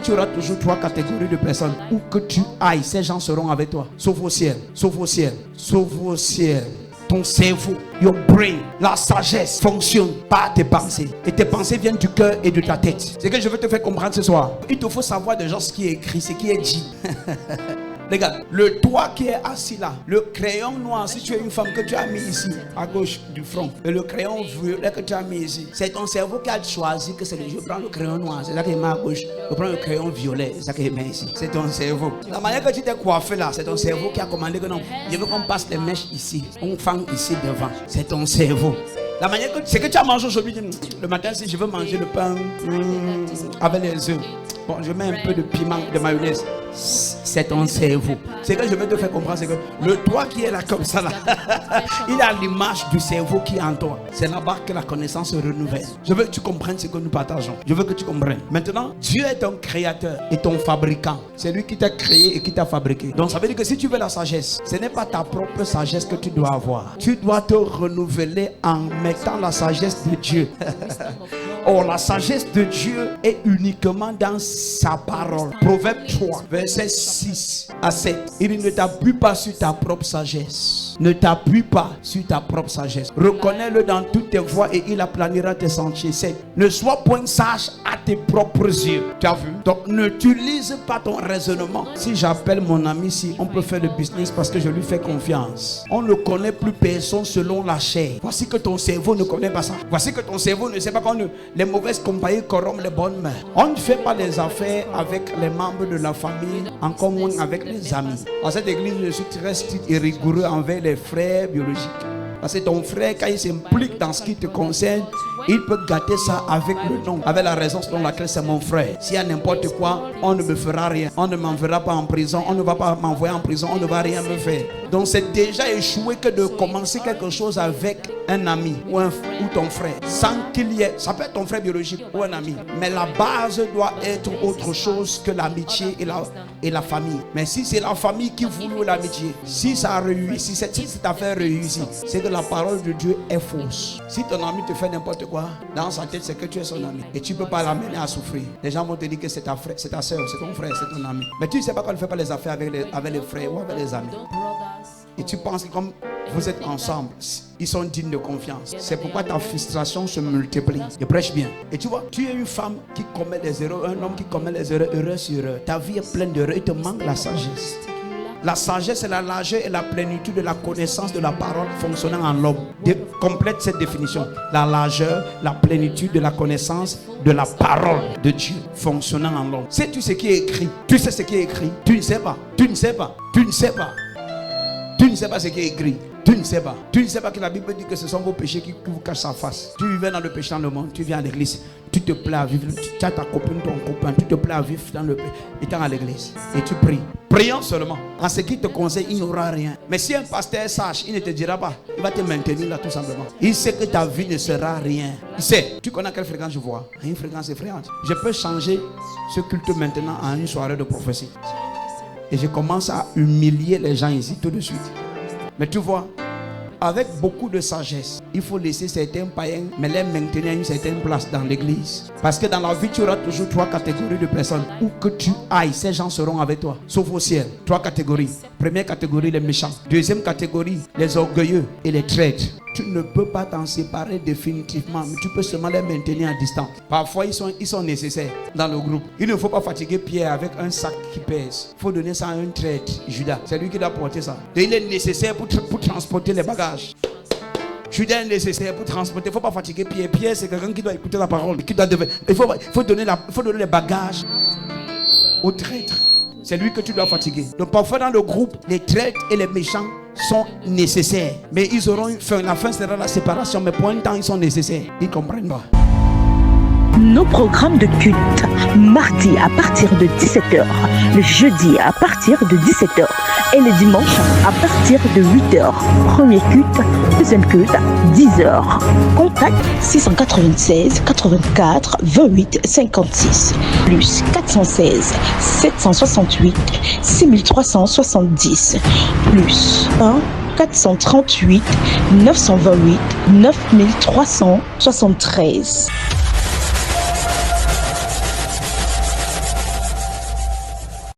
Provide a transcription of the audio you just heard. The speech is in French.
Tu auras toujours 3 catégories de personnes. Où que tu ailles, ces gens seront avec toi. Sauf au ciel, sauf au ciel, sauf au ciel. Ton cerveau, your brain, la sagesse fonctionne par tes pensées. Et tes pensées viennent du cœur et de ta tête. C'est que je veux te faire comprendre ce soir. Il te faut savoir déjà ce qui est écrit, ce qui est dit. Regarde, le toit qui est assis là, le crayon noir, si tu es une femme que tu as mis ici, à gauche du front, et le crayon violet que tu as mis ici, c'est ton cerveau qui a choisi que c'est le je prends le crayon noir, c'est ça qui est mis à gauche, je prends le crayon violet, c'est ça qui est mis ici. C'est ton cerveau. La manière que tu t'es coiffé là, c'est ton cerveau qui a commandé que non, je veux qu'on passe les mèches ici, on fend ici devant. C'est ton cerveau. La manière que c'est que tu as mangé aujourd'hui, le matin, si je veux manger le pain avec les œufs, bon, je mets un peu de piment, de mayonnaise. C'est ton cerveau. C'est que je veux te faire comprendre, c'est que le toi qui est là comme ça là, il a l'image du cerveau qui est en toi. C'est là-bas que la connaissance se renouvelle. Je veux que tu comprennes ce que nous partageons. Je veux que tu comprennes. Maintenant, Dieu est ton créateur et ton fabricant. C'est lui qui t'a créé et qui t'a fabriqué. Donc ça veut dire que si tu veux la sagesse, ce n'est pas ta propre sagesse que tu dois avoir. Tu dois te renouveler en mettant la sagesse de Dieu. Or, la sagesse de Dieu est uniquement dans sa parole. Proverbe 3, verset 6 à 7. Il ne t'appuie pas sur ta propre sagesse. Ne t'appuie pas sur ta propre sagesse. Reconnais-le dans toutes tes voies et il aplanira tes sentiers. 7. Ne sois point sage à tes propres yeux. Tu as vu? Donc, n'utilise pas ton raisonnement. Si j'appelle mon ami ici, on peut faire le business parce que je lui fais confiance. On ne connaît plus personne selon la chair. Voici que ton cerveau ne connaît pas ça. Voici que ton cerveau ne sait pas qu'on les mauvaises compagnies corrompent les bonnes mains. On ne fait pas les affaires avec les membres de la famille, encore moins avec les amis. À cette église, je suis très strict et rigoureux envers les frères biologiques. Parce que ton frère, quand il s'implique dans ce qui te concerne, il peut gâter ça avec le nom, avec la raison selon laquelle c'est mon frère. S'il y a n'importe quoi, on ne me fera rien. On ne m'enverra pas en prison. On ne va pas m'envoyer en prison. On ne va rien me faire. Donc c'est déjà échoué que de commencer quelque chose avec un ami ou ton frère. Sans qu'il y ait, ça peut être ton frère biologique ou un ami. Mais la base doit être autre chose que l'amitié et la famille. Mais si c'est la famille qui voulait l'amitié, si ça a réussi, si cette affaire réussit, c'est que la parole de Dieu est fausse. Si ton ami te fait n'importe quoi, dans sa tête, c'est que tu es son ami. Et tu ne peux pas l'amener à souffrir. Les gens vont te dire que c'est ta frère, c'est ta soeur, c'est ton frère, c'est ton ami. Mais tu ne sais pas qu'on ne fait pas les affaires avec les frères ou avec les amis. Et tu penses que comme vous êtes ensemble, ils sont dignes de confiance. C'est pourquoi ta frustration se multiplie. Je prêche bien. Et tu vois, tu es une femme qui commet des erreurs, un homme qui commet des erreurs, erreur sur erreur. Ta vie est pleine d'erreurs, il te manque la sagesse. La sagesse est la largeur et la plénitude de la connaissance de la parole fonctionnant en l'homme. Complète cette définition. La largeur, la plénitude de la connaissance de la parole de Dieu fonctionnant en l'homme. Sais-tu ce qui est écrit? Tu sais ce qui est écrit? Tu ne sais pas. Tu ne sais pas. Tu ne sais pas. Tu ne sais pas ce qui est écrit. Tu ne sais pas. Tu ne sais pas que la Bible dit que ce sont vos péchés qui vous cachent sa face. Tu vivais dans le péché dans le monde. Tu viens à l'église. Tu te plais à vivre. Tu as ta copine, ton copain. Tu te plais à vivre dans le péché. Étant à l'église. Et tu pries. Prions seulement. En ce qui te conseille, il n'y aura rien. Mais si un pasteur est sage, il ne te dira pas. Il va te maintenir là tout simplement. Il sait que ta vie ne sera rien. Il sait. Tu connais à quelle fréquence je vois? À une fréquence effrayante. Je peux changer ce culte maintenant à une soirée de prophétie. Et je commence à humilier les gens ici tout de suite. Mais tu vois, avec beaucoup de sagesse, il faut laisser certains païens, mais les maintenir à une certaine place dans l'église. Parce que dans la vie, tu auras toujours 3 catégories de personnes. Où que tu ailles, ces gens seront avec toi. Sauf au ciel. 3 catégories. Première catégorie, les méchants. Deuxième catégorie, les orgueilleux et les traîtres. Tu ne peux pas t'en séparer définitivement, mais tu peux seulement les maintenir à distance. Parfois, ils sont nécessaires dans le groupe. Il ne faut pas fatiguer Pierre avec un sac qui pèse. Il faut donner ça à un traître, Judas. C'est lui qui doit porter ça. Et il est nécessaire pour transporter les bagages. Judas est nécessaire pour transporter. Il ne faut pas fatiguer Pierre. Pierre, c'est quelqu'un qui doit écouter la parole. Il faut donner les bagages au traître. C'est lui que tu dois fatiguer. Donc parfois dans le groupe, les traîtres et les méchants sont nécessaires. Mais ils auront une fin. La fin sera la séparation. Mais pour un temps, ils sont nécessaires. Ils ne comprennent pas. Nos programmes de culte, mardi à partir de 17h, le jeudi à partir de 17h et le dimanche à partir de 8h. Premier culte, deuxième culte, 10h. Contact 696 84 28 56 plus 416 768 6370 plus 1 438 928 9373.